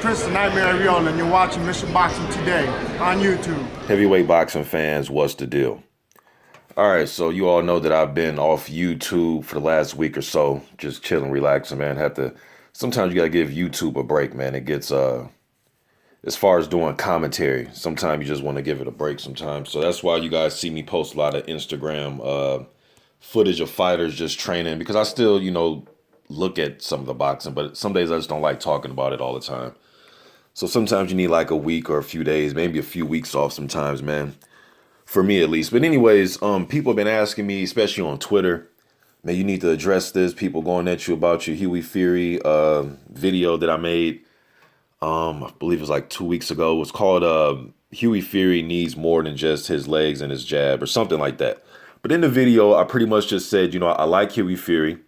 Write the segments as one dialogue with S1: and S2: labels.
S1: Chris the Nightmare Real, and you're watching Mr. Boxing Today on YouTube.
S2: Heavyweight boxing fans, what's the deal? All right, so you all know that I've been off YouTube for the last week or so, just chilling, relaxing, man. Sometimes you gotta give YouTube a break, man. It gets as far as doing commentary, sometimes you just want to give it a break sometimes. So that's why you guys see me post a lot of Instagram footage of fighters just training, because I still, look at some of the boxing, but some days I just don't like talking about it all the time. So sometimes you need like a week or a few days, maybe a few weeks off sometimes, man. For me at least. But anyways, people have been asking me, especially on Twitter, man, you need to address this. People going at you about your Hughie Fury video that I made. I believe it was like 2 weeks ago. It was called Hughie Fury needs more than just his legs and his jab or something like that. But in the video, I pretty much just said, I like Hughie Fury.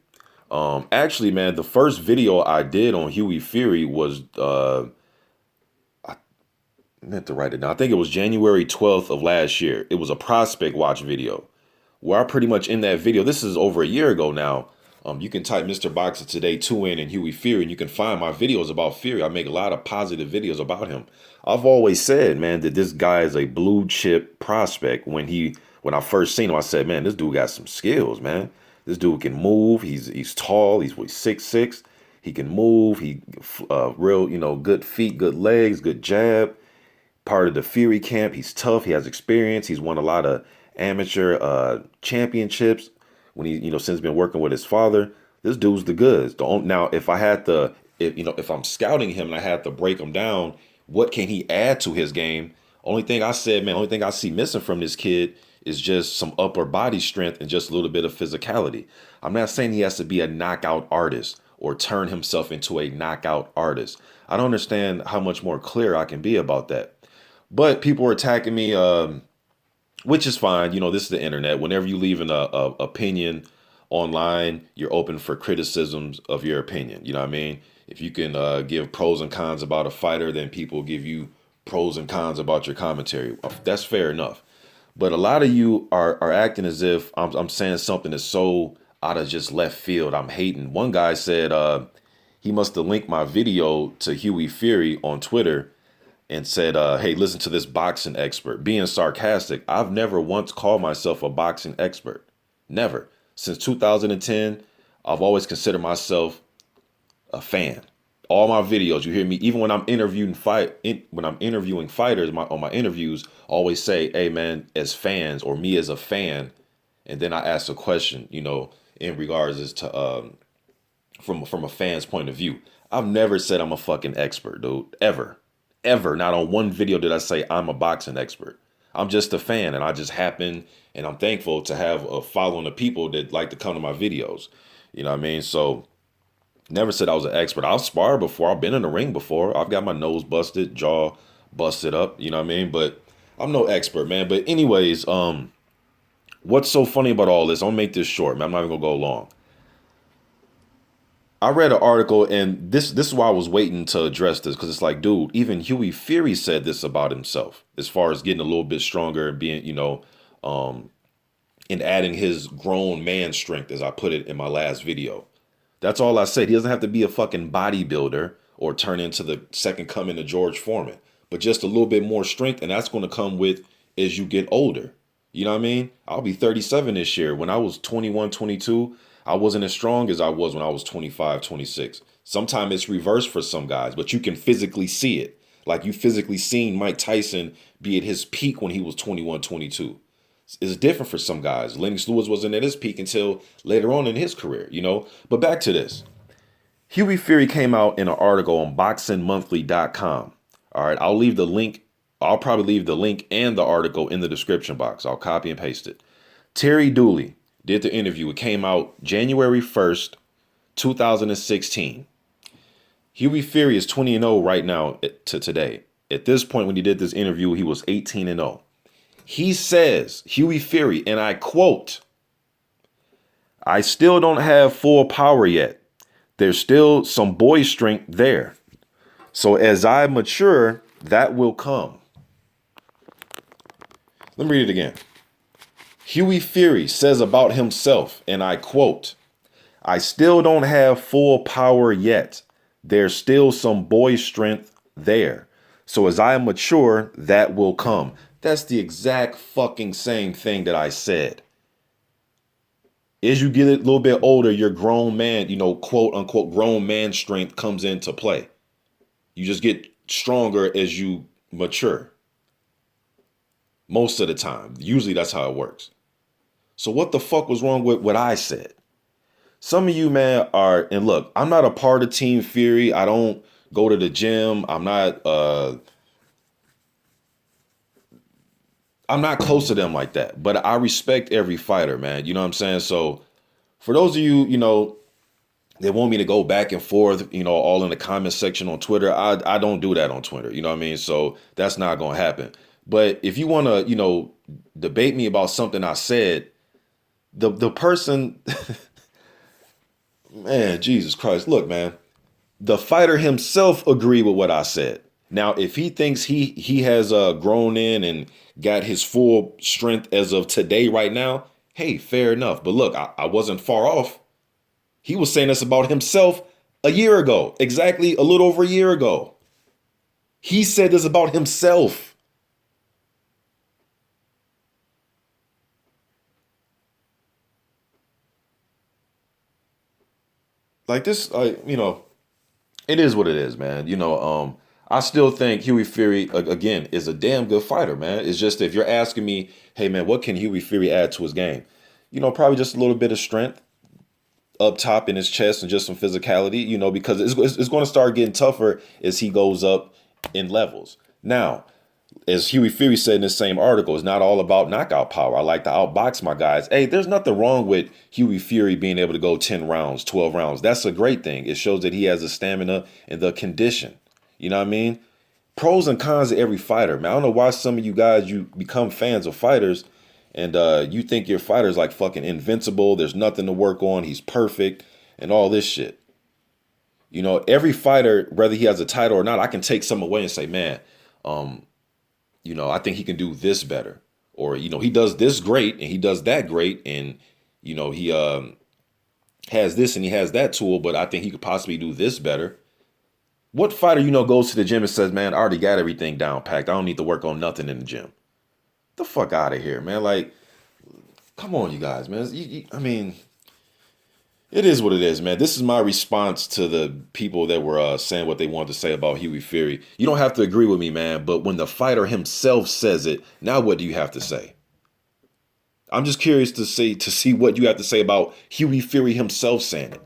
S2: Actually, man, the first video I did on Hughie Fury was, I meant to write it down. I think it was January 12th of last year. It was a prospect watch video where I pretty much in that video, this is over a year ago now. You can type Mr. Boxer Today 2 in and Hughie Fury, and you can find my videos about Fury. I make a lot of positive videos about him. I've always said, man, that this guy is a blue chip prospect. When I first seen him, I said, man, this dude got some skills, man. This dude can move. He's tall. He's 6'6". He can move. He real, good feet, good legs, good jab. Part of the Fury camp. He's tough. He has experience. He's won a lot of amateur championships when he, since been working with his father. This dude's the goods. Now, if I'm scouting him and I had to break him down, what can he add to his game? Only thing I see missing from this kid is just some upper body strength and just a little bit of physicality. I'm not saying he has to be a knockout artist or turn himself into a knockout artist. I don't understand how much more clear I can be about that. But people are attacking me, which is fine. This is the internet. Whenever you leave an opinion online, you're open for criticisms of your opinion. You know what I mean? If you can give pros and cons about a fighter, then people give you pros and cons about your commentary. That's fair enough. But a lot of you are acting as if I'm saying something that's so out of just left field. I'm hating. One guy said he must have linked my video to Hughie Fury on Twitter and said, hey, listen to this boxing expert. Being sarcastic, I've never once called myself a boxing expert. Never. Since 2010, I've always considered myself a fan. All my videos, you hear me, even when I'm interviewing fighters on my interviews, I always say, hey man, as fans, or me as a fan, and then I ask a question, in regards as to from a fan's point of view. I've never said I'm a fucking expert, dude. Ever. Not on one video did I say I'm a boxing expert. I'm just a fan, and I just happen, and I'm thankful to have a following of people that like to come to my videos. You know what I mean? So never said I was an expert. I've sparred before. I've been in the ring before. I've got my nose busted, jaw busted up. You know what I mean? But I'm no expert, man. But anyways, what's so funny about all this? I'm gonna make this short, man. I'm not even gonna go long. I read an article, and this is why I was waiting to address this, because it's like, dude, even Hughie Fury said this about himself, as far as getting a little bit stronger and being, and adding his grown man strength, as I put it in my last video. That's all I said. He doesn't have to be a fucking bodybuilder or turn into the second coming of George Foreman, but just a little bit more strength. And that's going to come with as you get older. You know what I mean? I'll be 37 this year. When I was 21, 22, I wasn't as strong as I was when I was 25, 26. Sometimes it's reversed for some guys, but you can physically see it. Like you physically seen Mike Tyson be at his peak when he was 21, 22. It's different for some guys. Lennox Lewis wasn't at his peak until later on in his career, But back to this. Hughie Fury came out in an article on boxingmonthly.com. All right, I'll leave the link. I'll probably leave the link and the article in the description box. I'll copy and paste it. Terry Dooley did the interview. It came out January 1st, 2016. Hughie Fury is 20-0 right now to today. At this point, when he did this interview, he was 18-0. He says, Hughie Fury, and I quote, I still don't have full power yet. There's still some boy strength there. So as I mature, that will come. Let me read it again. Hughie Fury says about himself, and I quote, I still don't have full power yet. There's still some boy strength there. So as I mature, that will come. That's the exact fucking same thing that I said. As you get a little bit older, your grown man, quote unquote, grown man strength comes into play. You just get stronger as you mature. Most of the time. Usually that's how it works. So what the fuck was wrong with what I said? Some of you, man, and look, I'm not a part of Team Fury. I don't go to the gym. I'm not close to them like that. But I respect every fighter, man. You know what I'm saying? So for those of you, they want me to go back and forth, all in the comment section on Twitter. I don't do that on Twitter. You know what I mean? So that's not going to happen. But if you want to, debate me about something I said, the person, man, Jesus Christ, look, man, the fighter himself agreed with what I said. Now, if he thinks he has grown in and got his full strength as of today, right now, hey, fair enough. But look, I wasn't far off. He was saying this about himself a year ago, exactly a little over a year ago. He said this about himself. Like this, it is what it is, man. I still think Hughie Fury, again, is a damn good fighter, man. It's just if you're asking me, hey, man, what can Hughie Fury add to his game? Probably just a little bit of strength up top in his chest and just some physicality, because it's going to start getting tougher as he goes up in levels. Now, as Hughie Fury said in this same article, it's not all about knockout power. I like to outbox my guys. Hey, there's nothing wrong with Hughie Fury being able to go 10 rounds, 12 rounds. That's a great thing. It shows that he has the stamina and the condition. You know what I mean? Pros and cons of every fighter, man. I don't know why some of you guys, you become fans of fighters and you think your fighter's like fucking invincible. There's nothing to work on. He's perfect and all this shit. Every fighter, whether he has a title or not, I can take some away and say, man, I think he can do this better. Or, he does this great and he does that great. And, he has this and he has that tool, but I think he could possibly do this better. What fighter, goes to the gym and says, man, I already got everything down packed. I don't need to work on nothing in the gym. The fuck out of here, man. Like, come on, you guys, man. I mean, it is what it is, man. This is my response to the people that were saying what they wanted to say about Hughie Fury. You don't have to agree with me, man, but when the fighter himself says it, now what do you have to say? I'm just curious to see what you have to say about Hughie Fury himself saying it.